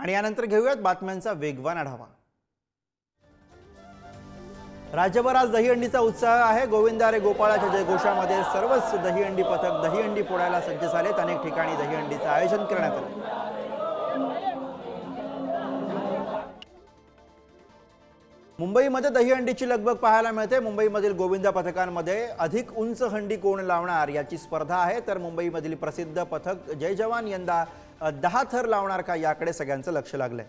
आणि यानंतर घेऊयात बातम्यांचा वेगवान आढावा। राज्यभर आज दहीहंडीचा उत्साह आहे। गोविंदा रे गोपाळाच्या जयघोषामध्ये सर्वच दहीहंडी पथक दहीहंडी फोडायला सज्ज झालेत। अनेक ठिकाणी दहीहंडीचं आयोजन करण्यात आलं। मुंबईमध्ये दहीहंडीची लगबग पाहायला मिळते। मुंबईमधील गोविंदा पथकांमध्ये अधिक उंच हंडी कोण लावणार याची स्पर्धा आहे। तर मुंबईमधील प्रसिद्ध पथक जय जवान यंदा 10 थर लावणार का याकडे सगळ्यांचं लक्ष लागलंय।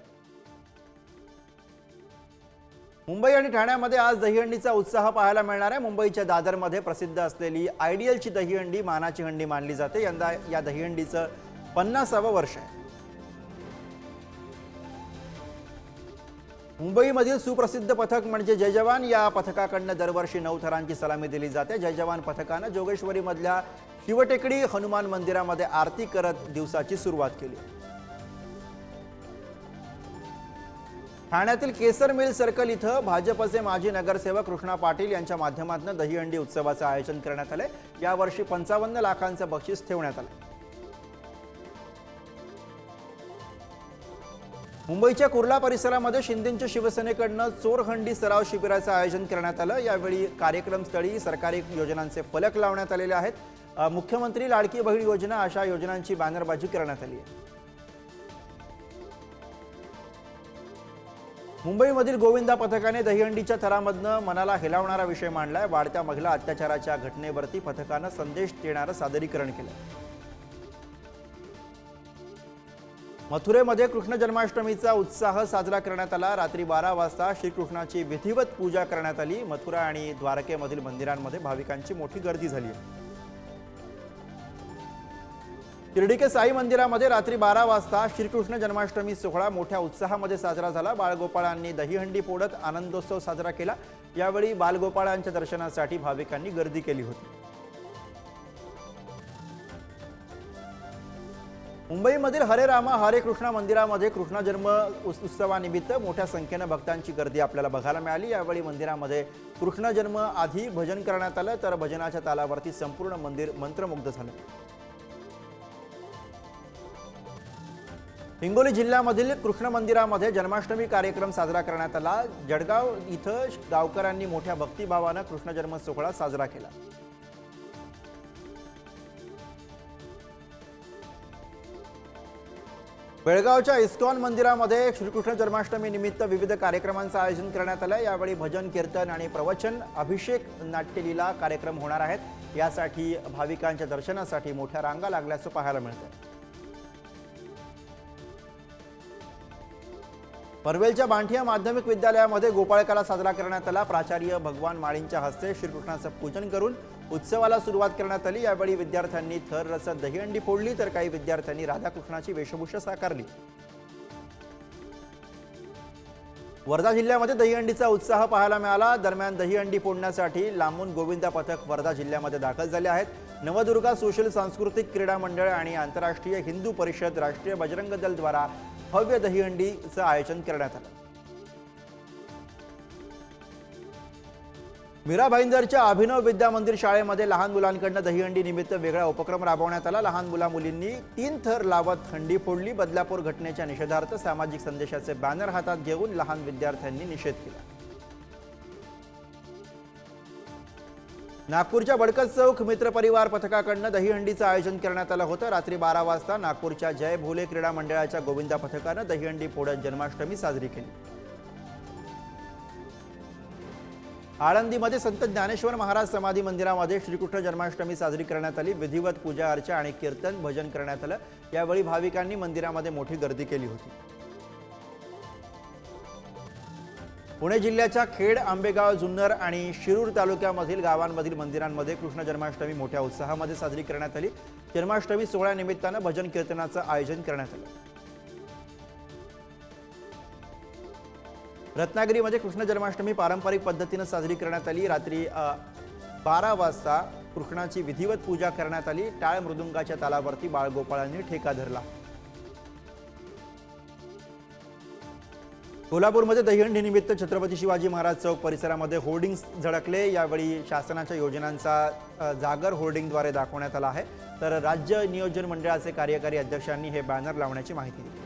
मुंबई आणि ठाण्यामध्ये आज दहीहंडीचा उत्साह पाहायला मिळणार आहे। मुंबईच्या दादरमध्ये प्रसिद्ध असलेली आयडियलची दहीहंडी मानाची हंडी मानली जाते। यंदा या दहीहंडीचं 50वे वर्ष आहे। मुंबईमधील सुप्रसिद्ध पथक म्हणजे जय जवान। या पथकाकडून दरवर्षी 9 थरांची सलामी दिली जाते। जय जवान पथकाने जोगेश्वरीमधल्या शिवटेकडी हनुमान मंदिरामध्ये आरती करत दिवसाची सुरुवात केली। ठाण्यातील केसर मिल सर्कल इथं भाजपचे माजी नगरसेवक कृष्णा पाटील यांच्या माध्यमातून दहीहंडी उत्सवाचं आयोजन करण्यात आले। यावर्षी 55 लाखांचं बक्षीस ठेवण्यात आलं। मुंबईच्या कुर्ला परिसरामध्ये शिंदेंच्या शिवसेनेकडून चोरहंडी सराव शिबिराचं आयोजन करण्यात आलं। यावेळी कार्यक्रमस्थळी सरकारी योजनांचे फलक लावण्यात आलेले आहेत। मुख्यमंत्री लाडकी बहीण योजना अशा योजनांची बॅनरबाजी करण्यात आली आहे। मुंबईमधील गोविंदा पथकाने दहीहंडीच्या थरामधनं मनाला हेलावणारा विषय मांडलाय। वाढत्या महिला अत्याचाराच्या घटनेवरती पथकानं संदेश देणारं सादरीकरण केलं। मथुरेमध्ये कृष्ण जन्माष्टमीचा उत्साह साजरा करण्यात आला। रात्री 12 वाजता श्रीकृष्णाची विधिवत पूजा करण्यात आली। मथुरा आणि द्वारकेमधील मंदिरांमध्ये भाविकांची मोठी गर्दी झाली। शिर्डी के साई मंदिरामध्ये रात्री 12 वाजता श्रीकृष्ण जन्माष्टमी सोहळा मोठ्या उत्साहामध्ये साजरा झाला। बाळगोपाळांनी दहीहंडी फोडत आनंदोत्सव साजरा केला। यावेळी बालगोपाळांच्या दर्शनासाठी भाविकांनी गर्दी केली होती। मुंबईमधील हरे रामा हरे कृष्णा मंदिरामध्ये कृष्ण जन्म उत्सवानिमित्त मोठ्या संख्येने भक्तांची गर्दी आपल्याला बघायला मिळाली। यावेळी मंदिरामध्ये कृष्ण जन्म आधी भजन करण्यात आलं, तर भजनाच्या तालावरती संपूर्ण मंदिर मंत्रमुग्ध झालं। हिंगोली जिल्ह्यामधील कृष्ण मंदिरामध्ये जन्माष्टमी कार्यक्रम साजरा करण्यात आला। जळगाव इथं गावकऱ्यांनी मोठ्या भक्तिभावाने कृष्ण जन्म सोहळा साजरा केला। बेळगावच्या इस्कॉन मंदिरामध्ये श्रीकृष्ण जन्माष्टमी निमित्त विविध कार्यक्रमांचं आयोजन करण्यात आलं। यावेळी भजन कीर्तन आणि प्रवचन अभिषेक नाट्यलीला कार्यक्रम होणार आहेत। यासाठी भाविकांच्या दर्शनासाठी मोठ्या रांगा लागल्याचं पाहायला मिळतं। पनवेलच्या बांठिया माध्यमिक विद्यालयामध्ये गोपाळकाला साजरा करण्यात आला। प्राचार्य भगवान माळींच्या हस्ते श्रीकृष्णाचं पूजन करून उत्सवाला सुरुवात करण्यात आली। यावेळी विद्यार्थ्यांनी थर रचत दहीहंडी फोडली, तर काही विद्यार्थ्यांनी राधाकृष्णाची वेशभूषा साकारली। वर्धा जिल्ह्यामध्ये दहीहंडीचा उत्साह पाहायला मिळाला। दरम्यान दहीहंडी फोडण्यासाठी लांबून गोविंदा पथक वर्धा जिल्ह्यामध्ये दाखल झाले आहेत। नवदुर्गा सोशल सांस्कृतिक क्रीडा मंडळ आणि आंतरराष्ट्रीय हिंदू परिषद राष्ट्रीय बजरंग दल द्वारा भव्य दहीहंडीचं आयोजन करण्यात आलं। मीरा भाईंदरच्या अभिनव विद्या मंदिर शाळेमध्ये लहान मुलांकडून दहीहंडी निमित्त वेगळा उपक्रम राबवण्यात आला। लहान मुला-मुलींनी 3 थर लावत हंडी फोडली। बदलापूर घटनेच्या निषेधार्थ सामाजिक संदेशाचे बॅनर हातात घेऊन लहान विद्यार्थ्यांनी निषेध केला। नागपूरच्या बडकत चौक मित्र परिवार पथकाकडून दहीहंडीचं आयोजन करण्यात आलं होतं। रात्री 12 वाजता नागपूरच्या जय भोले क्रीडा मंडळाच्या गोविंदा पथकानं दहीहंडी फोडत जन्माष्टमी साजरी केली। आळंदीमध्ये संत ज्ञानेश्वर महाराज समाधी मंदिरामध्ये श्रीकृष्ण जन्माष्टमी साजरी करण्यात आली। विधिवत पूजा अर्चा आणि कीर्तन भजन करण्यात आलं। यावेळी भाविकांनी मंदिरामध्ये मोठी गर्दी केली होती। पुणे जिल्ह्याच्या खेड, आंबेगाव, जुन्नर आणि शिरूर तालुक्यामधील गावांमधील मंदिरांमध्ये कृष्ण जन्माष्टमी मोठ्या उत्साहामध्ये साजरी करण्यात आली। जन्माष्टमी सोहळ्यानिमित्तानं भजन कीर्तनाचं आयोजन करण्यात आलं। रत्नागिरीमध्ये कृष्ण जन्माष्टमी पारंपरिक पद्धतीने साजरी करण्यात आली। रात्री 12 वाजता कृष्णाची विधिवत पूजा करण्यात आली। टाळ मृदुंगाच्या तालावरती बाळगोपाळांनी ठेका धरला। कोल्हापूरमध्ये दहीहंडी निमित्त छत्रपती शिवाजी महाराज चौक परिसरामध्ये होर्डिंग्स झळकले। यावेळी शासनाच्या योजनांचा जागर होर्डिंगद्वारे दाखवण्यात आला आहे। तर राज्य नियोजन मंडळाचे कार्यकारी अध्यक्षांनी हे बॅनर लावण्याची माहिती दिली।